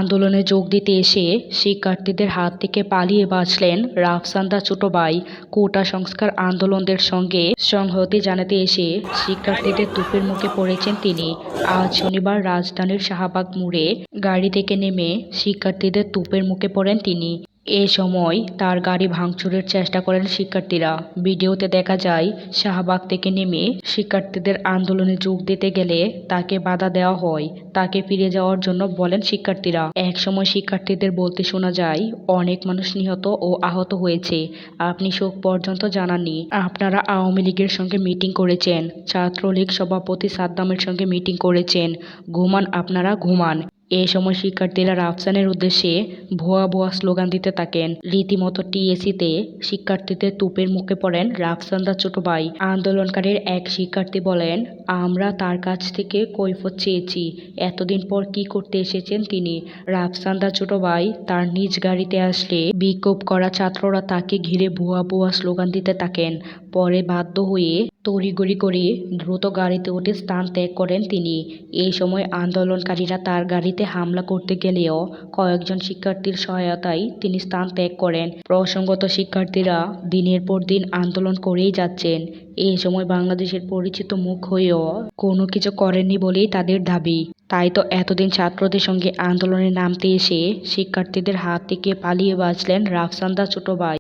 আন্দোলনে যোগ দিতে এসে শিক্ষার্থীদের হাত থেকে পালিয়ে বাঁচলেন রাফসানদার ছোট ভাই। কোটা সংস্কার আন্দোলনদের সঙ্গে সংহতি জানাতে এসে শিক্ষার্থীদের তোপের মুখে পড়েছেন তিনি। আজ শনিবার রাজধানীর শাহবাগ মোড়ে গাড়ি থেকে নেমে শিক্ষার্থীদের তোপের মুখে পড়েন তিনি। এ সময় তার গাড়ি ভাঙচুরের চেষ্টা করেন শিক্ষার্থীরা। ভিডিওতে দেখা যায়, শাহবাগ থেকে নেমে শিক্ষার্থীদের আন্দোলনে যোগ দিতে গেলে তাকে বাধা দেওয়া হয়। তাকে ফিরে যাওয়ার জন্য বলেন শিক্ষার্থীরা। একসময় শিক্ষার্থীদের বলতে শোনা যায়, অনেক মানুষ নিহত ও আহত হয়েছে, আপনি শোক পর্যন্ত জানাননি। আপনারা আওয়ামী লীগের সঙ্গে মিটিং করেছেন, ছাত্রলীগ সভাপতি সাদ্দামের সঙ্গে মিটিং করেছেন, ঘুমান আপনারা ঘুমান। এ সময় শিক্ষার্থীরা রাফসানের উদ্দেশ্যে ভুয়া ভুয়া স্লোগান দিতে থাকেন। রীতিমতো টিএসসিতে শিক্ষার্থীদের তোপের মুখে পড়েন রাফসানদার ছোট ভাই। আন্দোলনকারীর এক শিক্ষার্থী বলেন, আমরা তার কাছ থেকে কৈফিয়ত চেয়েছি, এতদিন পর কি করতে এসেছেন তিনি। রাফসানদার ছোট ভাই তার নিজ গাড়িতে আসলে বিক্ষোভ করা ছাত্ররা তাকে ঘিরে ভুয়া ভুয়া স্লোগান দিতে থাকেন। পরে বাধ্য হয়ে তড়িঘড়ি করে দ্রুত গাড়িতে উঠে স্থান ত্যাগ করেন তিনি। এই সময় আন্দোলনকারীরা তার গাড়িতে হামলা করতে গেলেও কয়েকজন শিক্ষার্থীর সহায়তায় তিনি স্থান ত্যাগ করেন। প্রসঙ্গত, শিক্ষার্থীরা দিনের পর দিন আন্দোলন করেই যাচ্ছেন। এই সময় বাংলাদেশের পরিচিত মুখ হয়েও কোনো কিছু করেননি বলেই তাদের দাবি। তাই তো এতদিন ছাত্রদের সঙ্গে আন্দোলনে নামতে এসে শিক্ষার্থীদের হাত থেকে পালিয়ে বাঁচলেন রাফসানদার ছোট ভাই।